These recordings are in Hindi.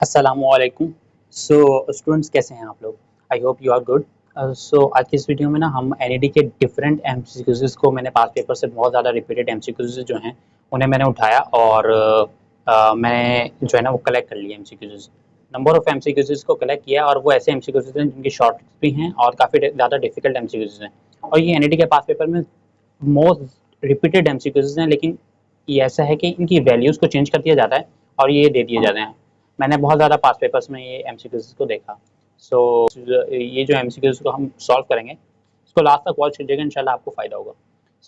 अस्सलामुअलैकुम। सो स्टूडेंट्स कैसे हैं आप लोग? I hope you are good. So आज की इस वीडियो में ना हम एनईडी के डिफरेंट एमसीक्यूज़ को मैंने पास पेपर से बहुत ज़्यादा रिपीटेड एमसीक्यूज़ जो हैं उन्हें मैंने उठाया और मैंने जो है ना वो कलेक्ट कर लिया एमसीक्यूज़। नंबर ऑफ एमसीक्यूज़ को कलेक्ट किया और वो ऐसे एमसीक्यूज़ हैं जिनकी शॉर्ट भी हैं और काफ़ी ज़्यादा डिफिकल्ट एमसीक्यूज़ हैं और ये एनईडी के पास पेपर में मोस्ट रिपीटेड एमसीक्यूज़ हैं, लेकिन ये ऐसा है कि इनकी वैल्यूज़ को चेंज कर दिया जाता है और ये दे दिए जाते हैं। मैंने बहुत ज़्यादा पास पेपर्स में ये एमसीक्यूज़ को देखा। सो ये जो एमसीक्यूज़ को हम सॉल्व करेंगे, इसको लास्ट तक वॉच कीजिएगा, इंशाल्लाह आपको फ़ायदा होगा।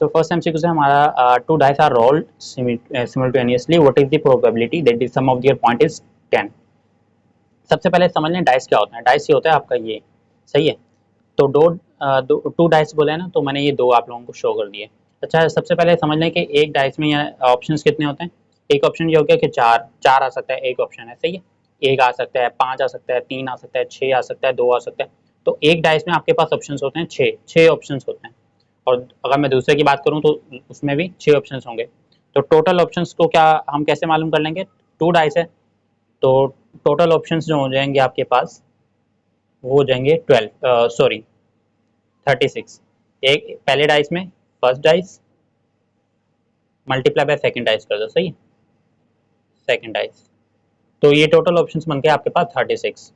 सो फर्स्ट एमसीक्यूज़ है हमारा, two dice are rolled simultaneously, what is the probability that the sum of their point is 10। सबसे पहले समझ लें डाइस क्या होता है। डाइस ये होता है आपका ये, सही है? तो टू डाइस बोले ना, तो मैंने ये दो आप लोगों को शो कर दिए। अच्छा, सबसे पहले समझ लें कि एक डाइस में ऑप्शंस कितने होते हैं। एक ऑप्शन ये हो गया कि चार चार आ सकता है, एक ऑप्शन है, सही है। एक आ सकता है, पाँच आ सकता है, तीन आ सकता है, छः आ सकता है, दो आ सकता है। तो एक डाइस में आपके पास ऑप्शन होते हैं छः, छः ऑप्शन होते हैं। और अगर मैं दूसरे की बात करूँ तो उसमें भी छः ऑप्शन होंगे। तो टोटल ऑप्शन को क्या हम कैसे मालूम कर लेंगे? टू डाइस है तो टोटल ऑप्शन जो हो जाएंगे आपके पास वो हो जाएंगे 12, सॉरी 36। एक पहले डाइस में first dice multiply by second dice कर दो, सही है। सेकंड डाइस, तो ये टोटल ऑप्शंस बन के आपके पास 36,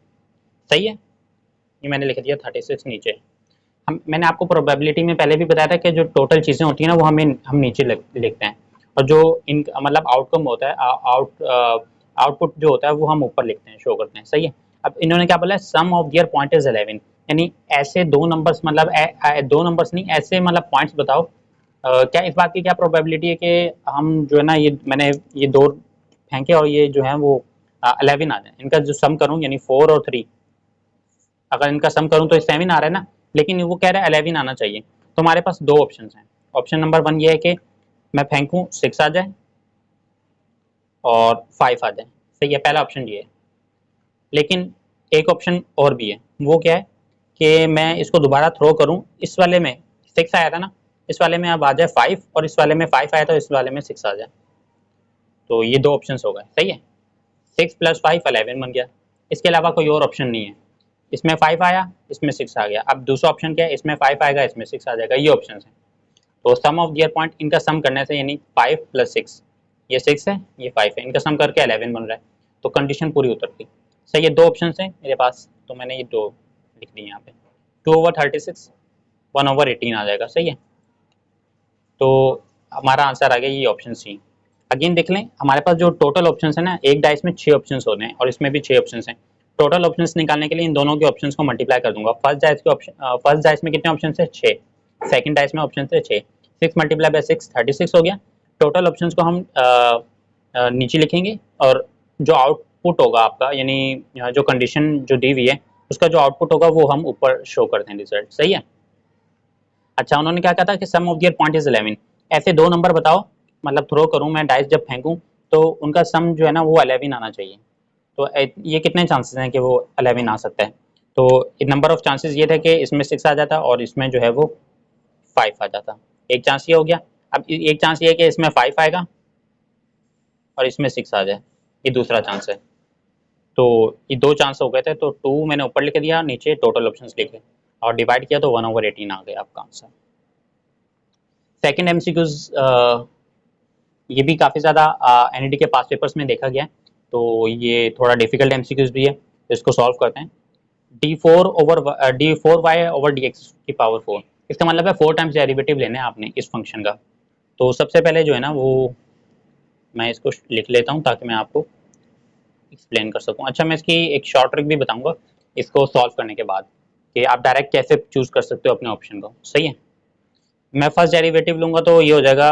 सही है। ये मैंने लिख दिया 36 नीचे। हम मैंने आपको प्रोबेबिलिटी में पहले भी बताया था कि जो टोटल चीज़ें होती हैं ना वो हम नीचे लिखते हैं, और जो इन मतलब आउटकम होता है, आउटपुट जो होता है वो हम ऊपर लिखते हैं, शो करते हैं, सही है। अब इन्होंने क्या बोला है, सम ऑफ दियर पॉइंट इज 11, यानी ऐसे दो नंबर्स, मतलब दो नंबर्स नहीं, ऐसे मतलब पॉइंट्स बताओ। क्या इस बात की क्या प्रोबेबिलिटी है कि हम जो है ना मैंने ये दो फेंके और ये जो है वो 11 आ जाए। इनका जो सम करूँ यानी 4 और 3, अगर इनका सम करूँ तो 7 आ रहा है ना, लेकिन वो कह रहा है 11 आना चाहिए। तो हमारे पास दो ऑप्शन हैं। ऑप्शन नंबर 1 ये है कि मैं फेंकूँ 6 आ जाए और 5 आ जाए, सही है, पहला ऑप्शन ये है। लेकिन एक ऑप्शन और भी है, वो क्या है कि मैं इसको दोबारा थ्रो करूँ, इस वाले में 6 आया था ना, इस वाले में अब आ जाए 5, और इस वाले में 5 आया था, इस वाले में 6 आ जाए। तो ये दो ऑप्शन हो गए, सही है। 6 + 5 11 बन गया। इसके अलावा कोई और ऑप्शन नहीं है। इसमें 5 आया, इसमें 6 आ गया। अब दूसरा ऑप्शन क्या है, इसमें 5 आएगा, इसमें 6 आ जाएगा, ये ऑप्शन है। तो सम ऑफ दियर पॉइंट, इनका सम करने से, यानी 5 + 6, ये 6 है, ये 5 है, इनका सम करके 11 बन रहा है। तो कंडीशन पूरी उतर गई, सही है। दो ऑप्शन है मेरे पास, तो मैंने ये दो लिख दिए यहाँ पे। 2/36, 1/18 आ जाएगा, सही है। तो हमारा आंसर आ गया ये ऑप्शन सी। अगेन देख लें, हमारे पास जो टोटल ऑप्शन है ना, एक डाइस में 6 ऑप्शन होते हैं और इसमें भी 6 ऑप्शन हैं। टोटल ऑप्शन निकालने के लिए इन दोनों के ऑप्शन को मल्टीप्लाई कर दूंगा। फर्स्ट डाइस में कितने ऑप्शन है? 6। सेकंड डाइस में ऑप्शन है 6। 6 × 6 36 हो गया। टोटल ऑप्शन को हम नीचे लिखेंगे और जो आउटपुट होगा आपका, यानी जो कंडीशन जो दी हुई है उसका जो आउटपुट होगा वो हम ऊपर शो करते हैं, रिजल्ट, सही है। अच्छा, उन्होंने क्या कहा था कि सम ऑफ दियर पॉइंट इज 11। ऐसे दो नंबर बताओ, मतलब थ्रो करूं मैं डाइस, जब फेंकूं तो उनका सम जो है ना वो 11 आना चाहिए। तो ये कितने चांसेस हैं कि वो 11 आ सकता है? तो नंबर ऑफ चांसेस ये थे कि इसमें 6 आ जाता और इसमें जो है वो 5 आ जाता। एक चांस ये हो गया। अब एक चांस ये है कि इसमें 5 आएगा और इसमें 6 आ जाए, ये दूसरा चांस है। तो ये दो चांस हो गए थे, तो 2 मैंने ऊपर लिख दिया, नीचे टोटल ऑप्शंस लिखे और डिवाइड किया तो 1/18 आ गया आपका आंसर। सेकंड एमसीक्यूज, ये भी काफ़ी ज़्यादा एनईडी के पास पेपर्स में देखा गया है, तो ये थोड़ा डिफिकल्ट एमसीक्यूज भी है, तो इसको सॉल्व करते हैं। d4/dx की पावर 4, इसका मतलब है 4 टाइम्स डेरिवेटिव लेना है आपने इस फंक्शन का। तो सबसे पहले जो है ना वो मैं इसको लिख लेता हूँ ताकि मैं आपको एक्सप्लेन कर सकूँ। अच्छा, मैं इसकी एक शॉर्ट ट्रिक भी बताऊंगा इसको सॉल्व करने के बाद, कि आप डायरेक्ट कैसे चूज कर सकते हो अपने ऑप्शन को, सही है। मैं फर्स्ट डेरिवेटिव लूंगा तो ये हो जाएगा,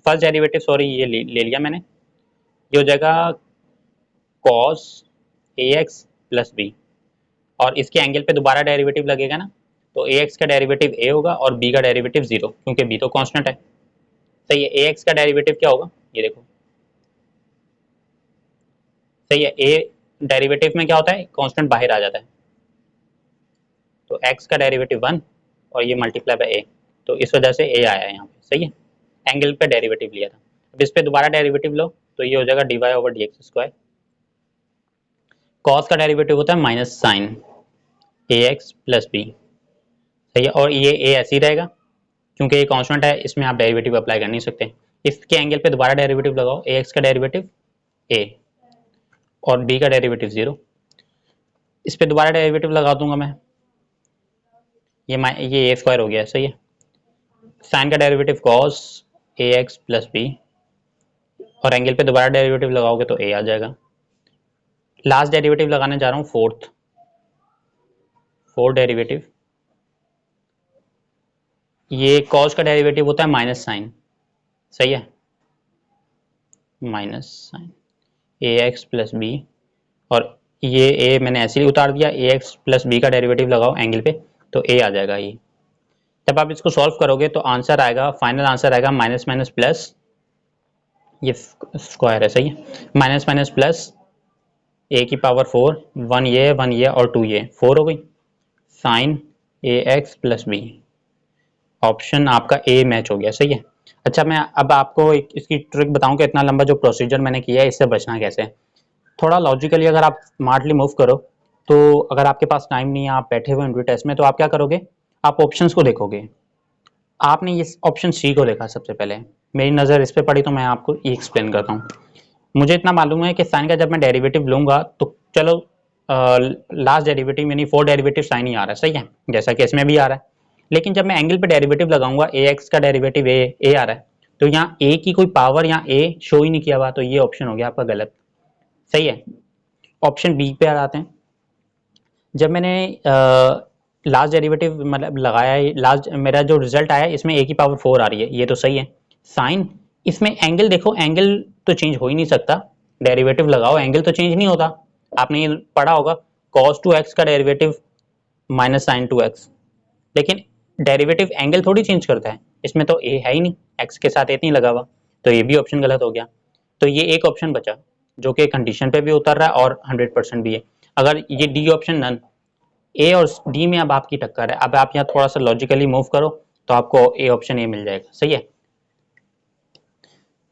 फर्स्ट डेरिवेटिव, सॉरी ये ले लिया मैंने, ये हो जाएगा cos ax प्लस बी, और इसके एंगल पे दोबारा डेरिवेटिव लगेगा ना, तो ax का डेरिवेटिव a होगा और b का डेरिवेटिव 0, क्योंकि b तो कांस्टेंट है, सही है। ax का डेरिवेटिव क्या होगा, ये देखो, सही है। a डेरिवेटिव में क्या होता है, कांस्टेंट बाहर आ जाता है, तो x का डेरिवेटिव 1 और ये मल्टीप्लाई बाय a, तो इस वजह से a आया है यहाँ पे, सही है। एंगल पे डेरिवेटिव लिया था। अब इस पे दोबारा डेरिवेटिव लो तो ये हो जाएगा dy/dx²। कॉस का डेरिवेटिव होता है माइनस साइन ए एक्स प्लस बी, सही है। और ये ए ऐसे ही रहेगा क्योंकि ये कांस्टेंट है, इसमें आप डेरिवेटिव अप्लाई कर नहीं सकते। इसके एंगल पे दोबारा डेरिवेटिव लगाओ, ए एक्स का डेरिवेटिव ए और बी का डेरिवेटिव 0, इस पे दोबारा डेरिवेटिव लगा दूंगा मैं, ये ए स्क्वायर हो गया, सही है। साइन का derivative cos A x plus B और एंगल पे दोबारा डेरिवेटिव लगाओगे तो ए आ जाएगा। लास्ट डेरिवेटिव लगाने जा रहा हूँ फोर्थ डेरिवेटिव, ये कॉस का डेरिवेटिव होता है माइनस साइन, सही है, माइनस साइन ए एक्स प्लस बी और ये ए मैंने ऐसे ही उतार दिया, ए एक्स प्लस बी का डेरिवेटिव लगाओ एंगल पे तो ए आ जाएगा। ये जब आप इसको सॉल्व करोगे तो आंसर आएगा, फाइनल आंसर आएगा माइनस माइनस प्लस, ये स्क्वायर है, सही है, माइनस माइनस प्लस ए की पावर 4, 1 ये और 2 ये 4 हो गई, साइन ए एक्स प्लस बी, ऑप्शन आपका ए मैच हो गया, सही है। अच्छा, मैं अब आपको इसकी ट्रिक बताऊं कि इतना लंबा जो प्रोसीजर मैंने किया है इससे बचना कैसे है। थोड़ा लॉजिकली अगर आप स्मार्टली मूव करो तो अगर आपके पास टाइम नहीं है, आप बैठे हुए हैं टेस्ट में, तो आप क्या करोगे, आप ऑप्शंस को देखोगे। आपने ये ऑप्शन सी को देखा सबसे पहले, मेरी नज़र इस पर पड़ी तो मैं आपको ये एक्सप्लेन करता हूँ। मुझे इतना मालूम है कि साइन का जब मैं डेरिवेटिव लूंगा तो चलो लास्ट डेरिवेटिव यानी 4 डेरिवेटिव साइन ही आ रहा है, सही है, जैसा कि इसमें भी आ रहा है। लेकिन जब मैं एंगल पे डेरिवेटिव लगाऊंगा, ए एक्स का डेरिवेटिव ए आ रहा है, तो यहाँ ए की कोई पावर यहाँ ए शो ही नहीं किया हुआ, तो ये ऑप्शन हो गया आपका गलत, सही है। ऑप्शन बी पे आ जाते हैं। जब मैंने लास्ट डेरिवेटिव मतलब लगाया है, लास्ट मेरा जो रिजल्ट आया इसमें ए की पावर 4 आ रही है, ये तो सही है। साइन, इसमें एंगल देखो, एंगल तो चेंज हो ही नहीं सकता, डेरिवेटिव लगाओ एंगल तो चेंज नहीं होता। आपने ये पढ़ा होगा cos 2x का डेरिवेटिव माइनस साइन 2x, लेकिन डेरिवेटिव एंगल थोड़ी चेंज करता है, इसमें तो ए है ही नहीं, x के साथ ए नहीं लगा हुआ, तो ये भी ऑप्शन गलत हो गया। तो ये एक ऑप्शन बचा जो कि कंडीशन पे भी उतर रहा है और 100% भी है। अगर ये डी ऑप्शन नन, ए और डी में अब आपकी टक्कर है। अब आप यहाँ थोड़ा सा लॉजिकली मूव करो तो आपको ए ऑप्शन ए मिल जाएगा, सही है।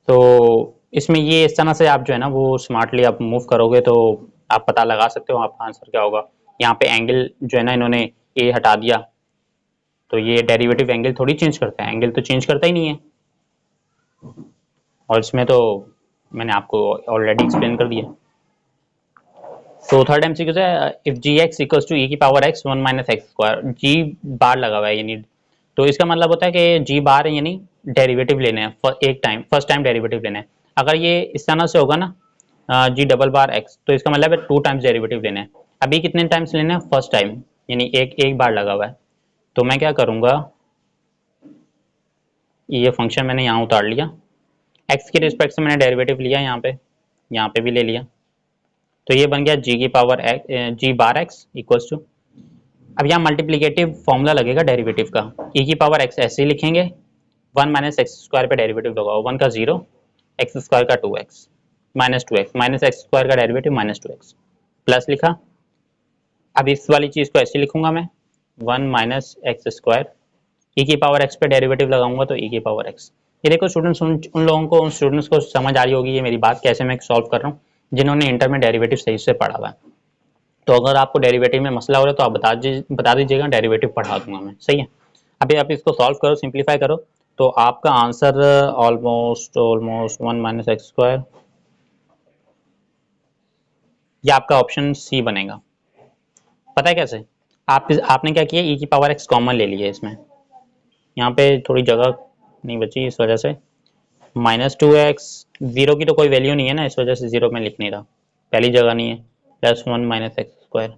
तो इसमें ये इस तरह से आप जो है ना वो स्मार्टली आप मूव करोगे तो आप पता लगा सकते हो आपका आंसर क्या होगा। यहाँ पे एंगल जो है ना इन्होंने ए हटा दिया, तो ये डेरिवेटिव एंगल थोड़ी चेंज करता है, एंगल तो चेंज करता ही नहीं है। और इसमें तो मैंने आपको ऑलरेडी एक्सप्लेन कर दिया। तो थर्ड एमसीक्यू है, if G X equals to E की power X 1 minus X square, G bar लगा हुआ है यानी, तो इसका मतलब होता है कि जी बार है यानी डेरिवेटिव लेने हैं एक टाइम, फर्स्ट टाइम डेरिवेटिव लेना है। अगर ये इस तरह से होगा ना जी डबल बार एक्स, तो इसका मतलब है 2 टाइम्स डेरिवेटिव लेना है। अभी कितने टाइम्स लेना है, फर्स्ट टाइम यानी एक बार लगा हुआ है। तो मैं क्या करूँगा, ये फंक्शन मैंने यहाँ उतार लिया, एक्स के रिस्पेक्ट से मैंने डेरिवेटिव लिया, यहाँ पे भी ले लिया, तो ये बन गया जी की power ji bar x equals to, अब यहाँ मल्टीप्लिकेटिव फॉर्मूला लगेगा डेरिवेटिव का, ई की पावर एक्स ऐसे ही लिखेंगे, 1 माइनस एक्स स्क्वायर पे डेरिवेटिव लगाओ, 1 का 0, एक्स स्क्वायर का 2x minus 2x, minus X square का डेरिवेटिव माइनस 2x, प्लस लिखा। अब इस वाली चीज़ को ऐसे लिखूंगा मैं, 1 माइनस एक्स स्क्वायर, ई की पावर एक्स पे डेरिवेटिव लगाऊंगा तो ई की पावर एक्स। ये देखो स्टूडेंट्स, उन लोगों को, उन स्टूडेंट्स को समझ आ रही होगी ये मेरी बात कैसे मैं सॉल्व कर रहा हूँ, जिन्होंने इंटर में डेरिवेटिव सही से पढ़ा हुआ है। तो अगर आपको डेरिवेटिव में मसला हो रहा है तो आप बता दीजिएगा, डेरिवेटिव पढ़ा दूंगा मैं, सही है। अभी आप इसको सॉल्व करो, सिंप्लीफाई करो, तो आपका answer almost 1 minus X square, ये आपका ऑप्शन सी बनेगा। पता है कैसे, आपने क्या किया, ई की पावर एक्स कॉमन ले लिया इसमें, यहाँ पे थोड़ी जगह नहीं बची इस वजह से, माइनस 2x, जीरो की तो कोई वैल्यू नहीं है ना, इस वजह से जीरो में लिख नहीं रहा, पहली जगह नहीं है, प्लस 1 माइनस एक्स स्क्वायर,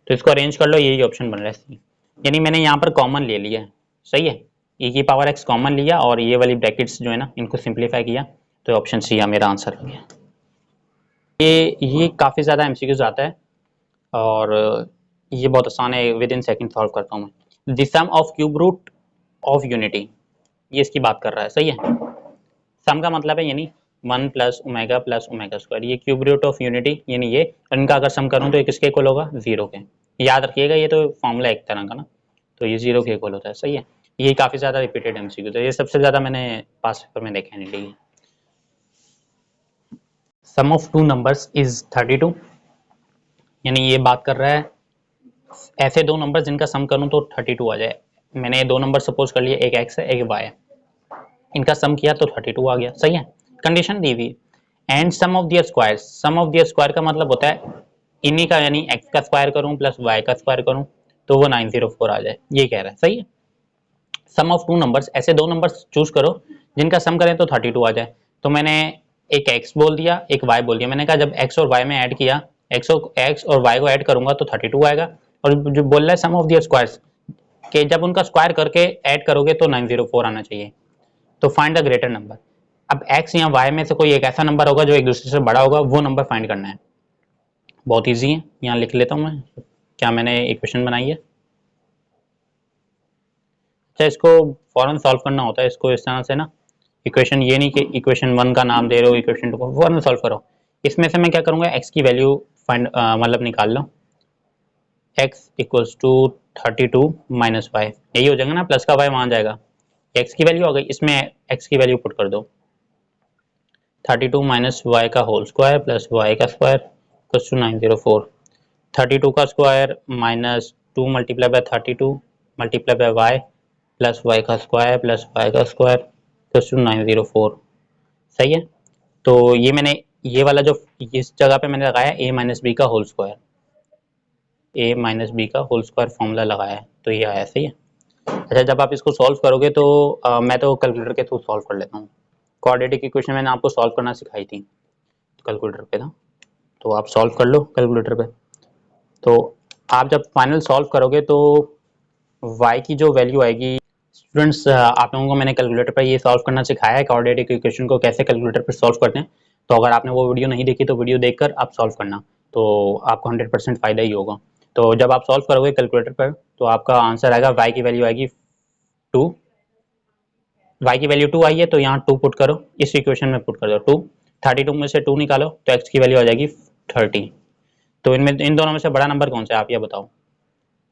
तो इसको अरेंज कर लो, यही ऑप्शन बन रहा है सी, यानी मैंने यहाँ पर कॉमन ले लिया है, सही है, ई की पावर एक्स कॉमन लिया और ये वाली ब्रैकेट्स जो है ना इनको सिंप्लीफाई किया, तो ऑप्शन सी मेरा आंसर हो गया। ये काफ़ी ज़्यादा एमसीक्यूज आता है और ये बहुत आसान है, विद इन सेकेंड सॉल्व करता हूँ मैं। The sum of cube root of unity, ये इसकी बात कर रहा है, सही है। सम का मतलब है यानी 1 प्लस ओमेगा स्क्वायर, ये क्यूब रूट ऑफ यूनिटी यानी ये, इनका अगर सम करूँ तो ये किसके इक्वल होगा, 0 के। याद रखिएगा ये तो फॉर्मूला एक तरह का ना, तो ये 0 के इक्वल होता है, सही है। ये काफ़ी ज़्यादा रिपीटेड एमसीक्यू है, ये सबसे ज़्यादा मैंने पास पेपर में देखा है नहीं। सम ऑफ टू नंबर्स इज 32, यानी ये बात कर रहा है ऐसे दो नंबर जिनका सम करूं तो 32 आ जाए। मैंने दो नंबर सपोज कर लिए, एक x है एक y है, इनका सम किया तो 32 आ गया। सही है, कंडीशन दी हुई। And sum of their square, sum of their square का मतलब होता है इन्हीं का, यानी x का स्क्वायर करूं प्लस y का स्क्वायर करूं तो वो 904 आ जाए, ये कह रहा है। सही है, सम ऑफ टू नंबर्स, ऐसे दो नंबर्स चूज करो जिनका सम करें तो 32 आ जाए। तो मैंने एक x बोल दिया एक y बोल दिया, मैंने कहा जब x और y में ऐड किया, x और y को ऐड करूंगा तो 32 आएगा। और जो बोल रहा है सम ऑफ दियर स्क्वायर्स कि जब उनका स्क्वायर करके ऐड करोगे तो 904 आना चाहिए। तो फाइंड द ग्रेटर नंबर। अब x या y में से कोई एक ऐसा नंबर होगा जो एक दूसरे से बड़ा होगा, वो नंबर फाइंड करना है। बहुत इजी है, यहाँ लिख लेता हूँ मैं क्या मैंने इक्वेशन बनाई है। अच्छा, इसको फौरन सॉल्व करना होता है, इसको इस तरह से ना, इक्वेशन ये नहीं कि इक्वेशन 1 का नाम दे रहे हो इक्वेशन 2 को फौरन सॉल्व करो। इसमें से मैं क्या करूंगा, x की वैल्यू फाइंड मतलब निकाल लो, x equals to 32 minus y, यही हो जाएगा ना, प्लस का y वहां जाएगा, x की वैल्यू आ गई, इसमें x की वैल्यू पुट कर दो, 32 माइनस वाई का होल स्क्वायर प्लस वाई का स्क्वायर इक्वल्स टू 904। 32 का square minus 2 multiply by 32 multiply by y plus y का स्क्वायर प्लस वाई का स्क्वायर इक्वल्स टू 904। सही है, तो ये मैंने ये वाला जो इस जगह पे मैंने लगाया a माइनस बी का whole square, a minus b का होल स्क्वायर फॉर्मूला लगाया है तो ये आया। सही है। अच्छा, जब आप इसको सॉल्व करोगे तो मैं तो कैलकुलेटर के थ्रू सॉल्व कर लेता हूँ। क्वाड्रेटिक इक्वेशन मैंने आपको सॉल्व करना सिखाई थी कैलकुलेटर पे ना, तो आप सॉल्व कर लो कैलकुलेटर पे। तो आप जब फाइनल सॉल्व करोगे तो y की जो वैल्यू आएगी, स्टूडेंट्स आप लोगों को मैंने कैलकुलेटर पर ये सॉल्व करना सिखाया है क्वाड्रेटिक इक्वेशन को कैसे कैलकुलेटर पर सॉल्व करते हैं। तो अगर आपने वो वीडियो नहीं देखी तो वीडियो देखकर आप सॉल्व करना, तो आपको 100% फायदा ही होगा। तो जब आप सॉल्व करोगे कैलकुलेटर पर तो आपका आंसर आएगा, y की वैल्यू आएगी 2, y की वैल्यू 2 आई है तो यहाँ 2 पुट करो, इस इक्वेशन में पुट कर दो 2, 32 में से 2 निकालो तो x की वैल्यू आ जाएगी 30। तो इनमें इन दोनों में से बड़ा नंबर कौन सा है आप ये बताओ।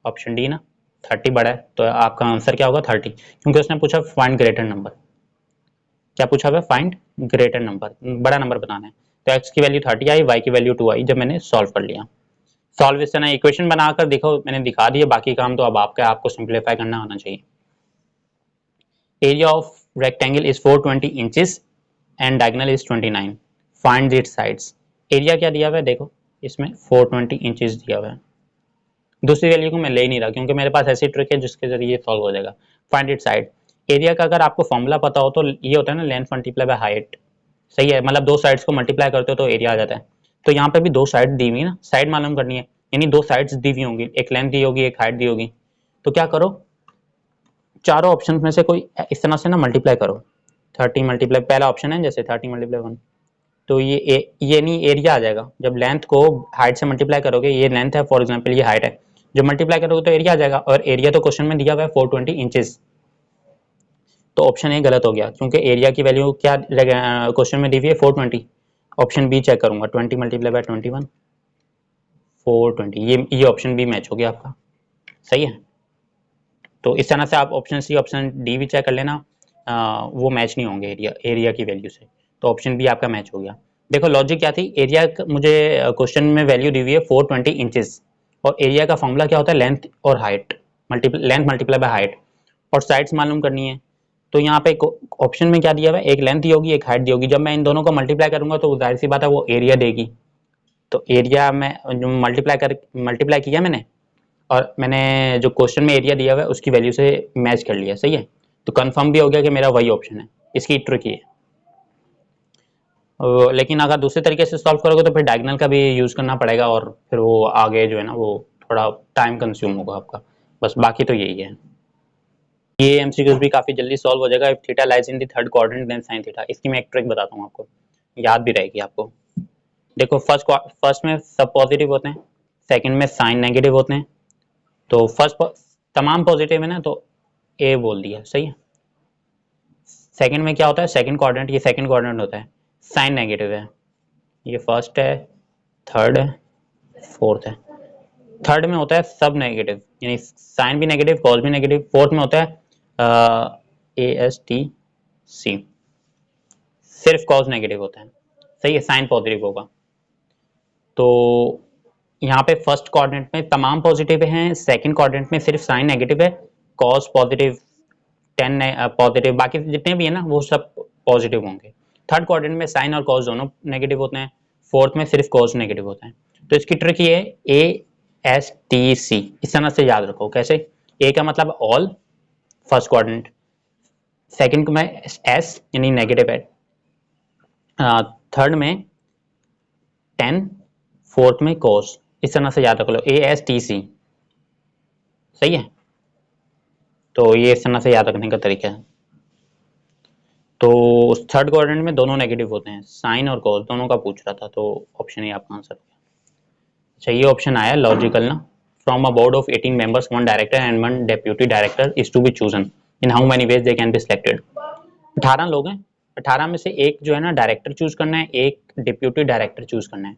ऑप्शन डी ना, 30 बड़ा है, तो आपका आंसर क्या होगा 30, क्योंकि उसने पूछा फाइंड ग्रेटर नंबर। क्या पूछा हुआ, फाइंड ग्रेटर नंबर, बड़ा नंबर बताना है। तो x की वैल्यू 30 आई, y की वैल्यू 2 आई जब मैंने सॉल्व कर लिया। सॉल्व इस तरह इक्वेशन बनाकर देखो, मैंने दिखा दिया, बाकी काम तो अब आपको सिंप्लीफाई करना आना चाहिए। Area of rectangle is 420 inches and diagonal is 29, find its sides. Area क्या दिया हुआ है देखो, इसमें 420 इंचेस दिया हुआ है, दूसरी वैल्यू को मैं ले नहीं रहा क्योंकि मेरे पास ऐसी ट्रिक है जिसके जरिए सॉल्व हो जाएगा। फाइंड इट साइड, एरिया का अगर आपको फॉर्मूला पता हो तो ये होता है ना लेंथ मल्टीप्लाई बाय हाइट। सही है, मतलब दो साइड्स को मल्टीप्लाई करते हो तो एरिया आ जाता है। तो यहाँ पे भी दो साइड दी हुई ना, साइड मालूम करनी है, यानी दो साइड्स दी हुई होंगी, एक लेंथ दी होगी एक हाइट दी होगी। तो क्या करो, चारों ऑप्शन में से कोई इस तरह से ना मल्टीप्लाई करो, 30 मल्टीप्लाई, पहला ऑप्शन है जैसे 30 मल्टीप्लाई 1, तो ये नहीं एरिया आ जाएगा। जब लेंथ को हाइट से मल्टीप्लाई करोगे, ये लेंथ है फॉर एग्जांपल, ये हाइट है, जो मल्टीप्लाई करोगे तो एरिया आ जाएगा, और एरिया तो क्वेश्चन में दिया हुआ है 420 इंचेस। तो ऑप्शन ए गलत हो गया क्योंकि एरिया की वैल्यू क्या क्वेश्चन में दी हुई है 420। ऑप्शन बी चेक करूंगा, 20 मल्टीप्लाई बाय 21 420, ये ऑप्शन बी मैच हो गया आपका। सही है, तो इस तरह से आप ऑप्शन सी ऑप्शन डी भी चेक कर लेना, वो मैच नहीं होंगे एरिया की वैल्यू से। तो ऑप्शन बी आपका मैच हो गया। देखो लॉजिक क्या थी, एरिया मुझे क्वेश्चन में वैल्यू दी हुई है 420 इंचेस, और एरिया का फॉर्मूला क्या होता है, लेंथ और height, length multiply by height, और साइड्स मालूम करनी है। तो यहाँ पे ऑप्शन में क्या दिया हुआ है, एक लेंथ दी होगी एक हाइट दी होगी, जब मैं इन दोनों को मल्टीप्लाई करूंगा तो जाहिर सी बात है वो एरिया देगी। तो एरिया में जो मल्टीप्लाई किया मैंने, और मैंने जो क्वेश्चन में एरिया दिया हुआ है उसकी वैल्यू से मैच कर लिया। सही है, तो कंफर्म भी हो गया कि मेरा वही ऑप्शन है, इसकी ट्रिक ये है। लेकिन अगर दूसरे तरीके से सॉल्व करोगे तो फिर डायगोनल का भी यूज करना पड़ेगा, और फिर वो आगे जो है ना वो थोड़ा टाइम कंज्यूम होगा आपका, बस बाकी तो यही है। ये एमसीक्यूज भी काफी जल्दी सॉल्व हो जाएगा। If theta lies in the third quadrant then sine theta, इसकी मैं एक ट्रिक बताता हूँ आपको, याद भी रहेगी आपको। देखो फर्स्ट में सब पॉजिटिव होते हैं, सेकंड में साइन नेगेटिव होते हैं, तो फर्स्ट तमाम पॉजिटिव है ना तो ए बोल दिया। सही है, सेकंड में क्या होता है, सेकंड क्वाड्रेंट, ये सेकंड क्वाड्रेंट होता है, साइन नेगेटिव है, ये फर्स्ट है, थर्ड है, फोर्थ है। थर्ड में होता है सब नेगेटिव, यानी साइन भी नेगेटिव कॉस भी नेगेटिव। फोर्थ में होता है ए एस टी सी, सिर्फ कॉस नेगेटिव होता है। सही है, साइन पॉजिटिव होगा। तो यहाँ पे फर्स्ट क्वाड्रेंट में तमाम पॉजिटिव हैं, सेकंड क्वाड्रेंट में सिर्फ साइन नेगेटिव है, कॉस पॉजिटिव, टेन पॉजिटिव, बाकी जितने भी है ना वो सब पॉजिटिव होंगे। थर्ड क्वाड्रेंट में साइन और कॉस दोनों नेगेटिव होते हैं, फोर्थ में सिर्फ कॉस नेगेटिव होता है। तो इसकी ट्रिक ये है ASTC, इस तरह से याद रखो। कैसे? ए का मतलब ऑल, फर्स्ट क्वाड्रेंट, सेकंड में एस यानी नेगेटिव है, थर्ड में 10, फोर्थ में कोस, इस तरह से याद रख लो ASTC। सही है, तो ये इस तरह से याद रखने का तरीका है। तो थर्ड क्वाड्रेंट में दोनों नेगेटिव होते हैं, साइन और कोस दोनों का पूछ रहा था, तो ऑप्शन ए आपका आंसर है। अच्छा, ये ऑप्शन आया लॉजिकल ना, from a board of 18 members one director and one deputy director is to be chosen, in how many ways they can be selected. 18 लोग हैं, 18 में से एक जो है ना डायरेक्टर चूज करना है, एक डिप्यूटी डायरेक्टर चूज करना है।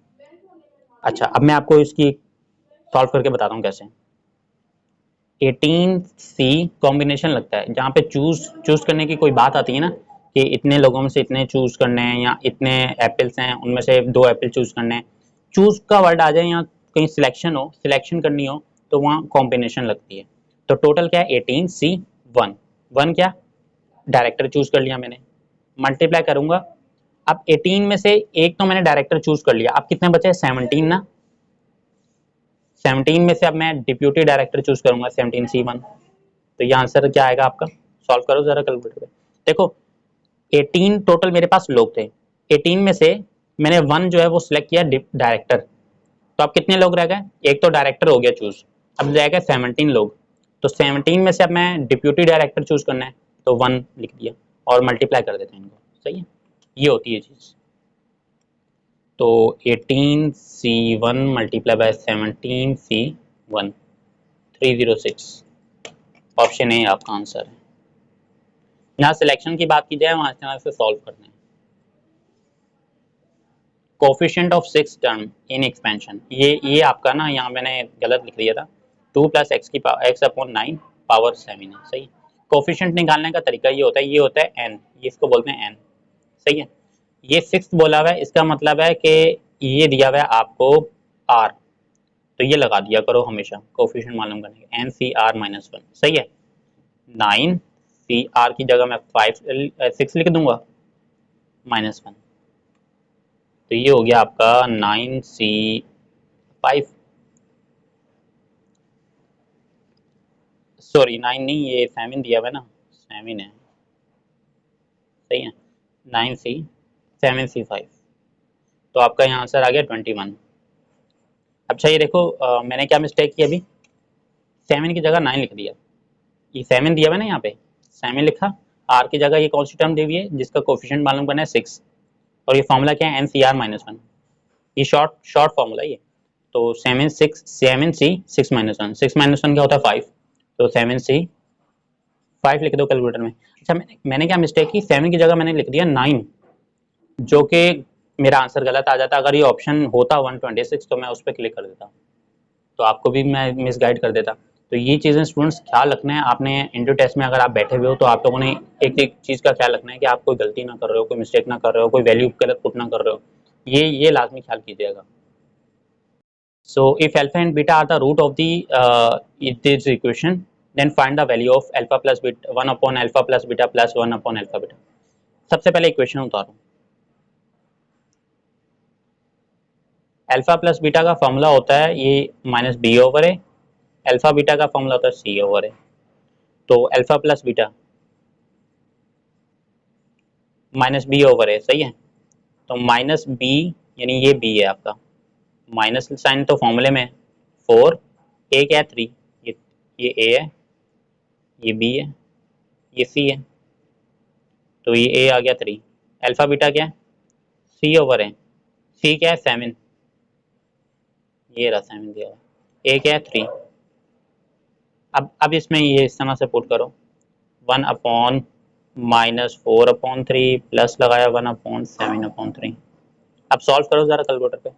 अच्छा, अब मैं आपको इसकी सॉल्व करके बताता हूँ कैसे। 18C कॉम्बिनेशन लगता है, जहाँ पे चूज करने की कोई बात आती है ना कि इतने लोगों में से इतने चूज करने हैं या इतने एप्पल्स हैं उनमें से 2 एप्पल चूज करने हैं, चूज का वर्ड आ जाए या कहीं सिलेक्शन हो, सिलेक्शन करनी हो, तो वहाँ कॉम्बिनेशन लगती है। तो टोटल क्या है 18C 1, 1 क्या डायरेक्टर चूज कर लिया मैंने, मल्टीप्लाई करूंगा। अब 18 में से एक तो मैंने डायरेक्टर चूज कर लिया, अब कितने बचे 17 ना, 17 में से अब मैं डिप्यूटी डायरेक्टर चूज करूंगा 17C1, तो ये आंसर क्या आएगा आपका, सॉल्व करो जरा कैलकुलेटर पे। देखो 18 टोटल मेरे पास लोग थे, 18 में से मैंने 1 जो है वो सिलेक्ट किया डायरेक्टर, तो अब कितने लोग रह गए, एक तो डायरेक्टर हो गया चूज, अब रह गए 17 लोग, तो 17 में से अब मैं डिप्यूटी डायरेक्टर चूज करना है, तो 1 लिख दिया और मल्टीप्लाई कर देते हैं इनको। सही है, ये होती है चीज। तो 18C1 multiply by 17C1, 306, option A आपका आंसर है। यहाँ सिलेक्शन की बात की जाए वहां इस तरह से सॉल्व करना है। Coefficient of 6 term in expansion, ये आपका ना यहाँ मैंने गलत लिख दिया था, 2 + x की पावर x/9 पावर 7 है। सही, कोफिशिएंट निकालने का तरीका ये होता है n, ये इसको बोलते हैं n। सही है, ये 6 बोला हुआ है, इसका मतलब है कि ये दिया हुआ है आपको r, तो ये लगा दिया करो हमेशा कोफिशिएंट मालूम करने के, NCr-1। सही है, 9Cr की जगह मैं 6 लिख दूंगा -1, तो ये हो गया आपका 9C5, सॉरी 9 नहीं, ये 7 दिया हुआ है ना, 7 है। सही है, 9C 7C5, तो आपका यहाँ आंसर आ गया 21। अच्छा ये देखो मैंने क्या मिस्टेक की, अभी 7 की जगह 9 लिख दिया, ये 7 दिया हुआ है ना यहाँ पे, 7 लिखा, आर की जगह ये कौन सी टर्म दी हुई है जिसका कोफिशिएंट मालूम करना है 6, और ये फॉर्मूला क्या है NCr-1, ये शॉर्ट फॉर्मूला ये। तो 7C 6 - 1 क्या होता है 5, तो 7C5 लिख दो कैलकुलेटर में। अच्छा मैंने क्या मिस्टेक की, 7 की जगह मैंने लिख दिया 9, जो कि मेरा आंसर गलत आ जाता, अगर ये ऑप्शन होता 126 तो मैं उस पर क्लिक कर देता, तो आपको भी मैं मिसगाइड कर देता। तो ये चीज़ें स्टूडेंट्स ख्याल रखना है आपने, इंटरव्यू टेस्ट में अगर आप बैठे हुए हो तो आप लोगों ने एक एक चीज़ का ख्याल रखना है कि आप कोई गलती ना कर रहे हो, कोई मिस्टेक ना कर रहे हो, कोई वैल्यू गलत पुट ना कर रहे हो, ये लाजमी ख्याल कीजिएगा। So if alpha and beta are the root of this equation, then find the value of alpha plus beta 1 upon alpha plus beta plus 1 upon alpha beta। सबसे पहले इक्वेशन उतारो, अल्फा प्लस बीटा का फॉर्मूला होता है ये -b/a, अल्फा बीटा का फॉर्मूला होता है c/a। तो अल्फा प्लस बीटा -b/a, सही है, तो -b यानी ये b है आपका, माइनस साइन तो फॉर्मूले में 4, a क्या है 3, ये a है, ये b है, ये c है, तो ये a आ गया 3, अल्फा बीटा क्या है c/है, c क्या है 7, ये रहा 7 दिया हुआ, a क्या है 3। अब इसमें ये इस तरह से पुट करो, 1 - 4/3 प्लस लगाया 1/7/3। अब सॉल्व करो जरा कैलकुलेटर पे,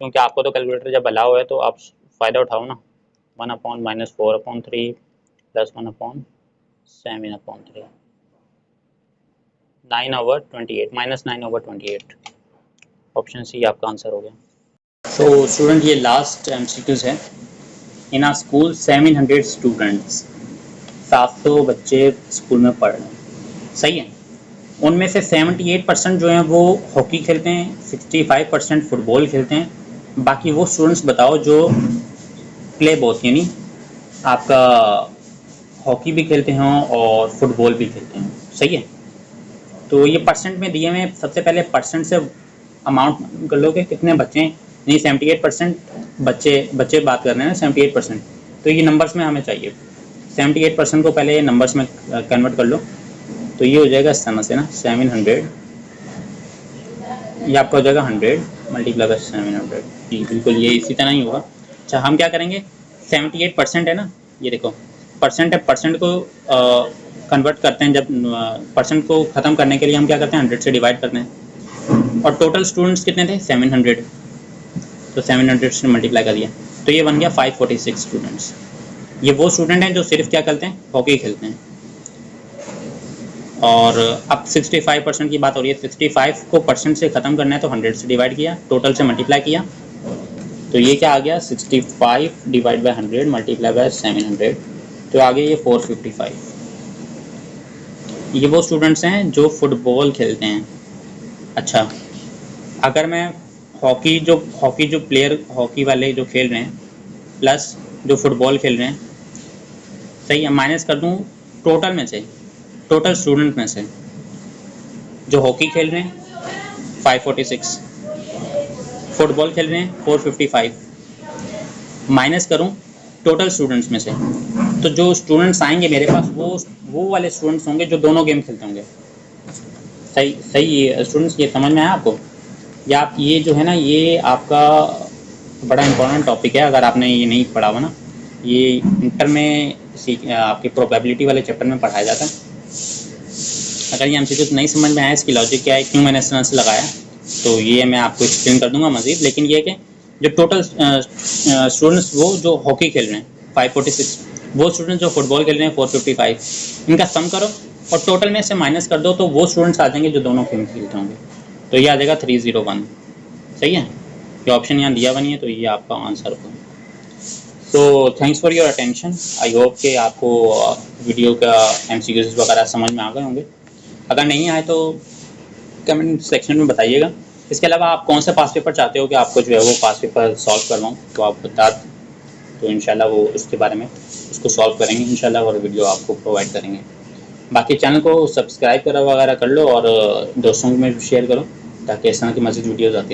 क्योंकि आपको तो कैलकुलेटर जब अलाउ है तो आप फ़ायदा उठाओ ना। 1/4/3 प्लस 1/7/3, 9/28, -9/28, ऑप्शन सी आपका आंसर हो गया। तो स्टूडेंट ये लास्ट MCQs है। इन आ स्कूल 700 स्टूडेंट्स, 700 बच्चे स्कूल में पढ़ रहे हैं, सही है। उनमें से 78% जो हैं वो हॉकी खेलते हैं, 65% फुटबॉल खेलते हैं। बाकी वो स्टूडेंट्स बताओ जो प्ले बोथ यानी आपका हॉकी भी खेलते हैं और फुटबॉल भी खेलते हैं, सही है। तो ये परसेंट में दिए हुए, सबसे पहले परसेंट से अमाउंट कर लोगे कितने बच्चे हैं, नहीं 78% बच्चे बात कर रहे हैं ना, 78%। तो ये नंबर्स में हमें चाहिए, 78% को पहले नंबर्स में कन्वर्ट कर लो। तो ये हो जाएगा इस तरह से ना, 700, ये आपका हो जाएगा 100 मल्टीप्लाई बाय 700। जी बिल्कुल, ये इसी तरह ही होगा। अच्छा, हम क्या करेंगे, 78% है ना, ये देखो परसेंट है, परसेंट को कन्वर्ट करते हैं। जब परसेंट को ख़त्म करने के लिए हम क्या करते हैं, 100 से डिवाइड करते हैं। और टोटल स्टूडेंट्स कितने थे, 700, तो 700 से मल्टीप्लाई कर दिया, तो ये बन गया 546 स्टूडेंट्स। ये वो स्टूडेंट हैं जो सिर्फ क्या खेलते हैं, हॉकी खेलते हैं। और अब 65% की बात हो रही है, 65 को परसेंट से ख़त्म करना है तो 100 से डिवाइड किया, टोटल से मल्टीप्लाई किया, तो ये क्या आ गया, 65 डिवाइड बाय 100 मल्टीप्लाई बाय 700, तो आ गया ये 455। ये वो स्टूडेंट्स हैं जो फुटबॉल खेलते हैं। अच्छा, अगर मैं हॉकी जो प्लेयर हॉकी वाले जो खेल रहे हैं प्लस जो फुटबॉल खेल रहे हैं, सही है, माइनस कर दूं टोटल में से, टोटल स्टूडेंट में से जो हॉकी खेल रहे हैं 546, फुटबॉल खेल रहे हैं 455, माइनस करूं टोटल स्टूडेंट्स में से, तो जो स्टूडेंट्स आएंगे मेरे पास वो वाले स्टूडेंट्स होंगे जो दोनों गेम खेलते होंगे। सही स्टूडेंट्स, ये समझ में आया आपको? या आप ये जो है ना, ये आपका बड़ा इंपॉर्टेंट टॉपिक है। अगर आपने ये नहीं पढ़ा हुआ ना, ये इंटर में आपके प्रोबेबिलिटी वाले चैप्टर में पढ़ाया जाता है। अगर ये MCQ नहीं समझ में आया, इसकी लॉजिक क्या है, क्यों मैंने इस तरह से लगाया, तो ये मैं आपको एक्सप्लेन कर दूंगा मज़ीद। लेकिन ये कि जो टोटल स्टूडेंट्स वो जो हॉकी खेल रहे हैं 546, वो स्टूडेंट्स जो फुटबॉल खेल रहे हैं 455, इनका सम करो और टोटल में से माइनस कर दो, तो वो स्टूडेंट्स आ जाएंगे जो दोनों गेम खेलते होंगे, तो ये आ जाएगा 301। सही है, ये ऑप्शन यहाँ दिया हुआ नहीं है, तो ये आपका आंसर होगा। तो thanks for your attention. I hope कि आपको वीडियो का MCQs वगैरह समझ में आ गए होंगे। अगर नहीं आए तो कमेंट सेक्शन में बताइएगा। इसके अलावा आप कौन सा पास पेपर चाहते हो कि आपको जो है वो पास पेपर सॉल्व करवाऊँ, तो आप बता दें, तो इंशाल्लाह वो उसके बारे में उसको सॉल्व करेंगे इंशाल्लाह, और वीडियो आपको प्रोवाइड करेंगे। बाकी चैनल को सब्सक्राइब करो वगैरह कर लो, और दोस्तों में शेयर करो, ताकि इस तरह की मज़ीद वीडियोज़ आती हैं।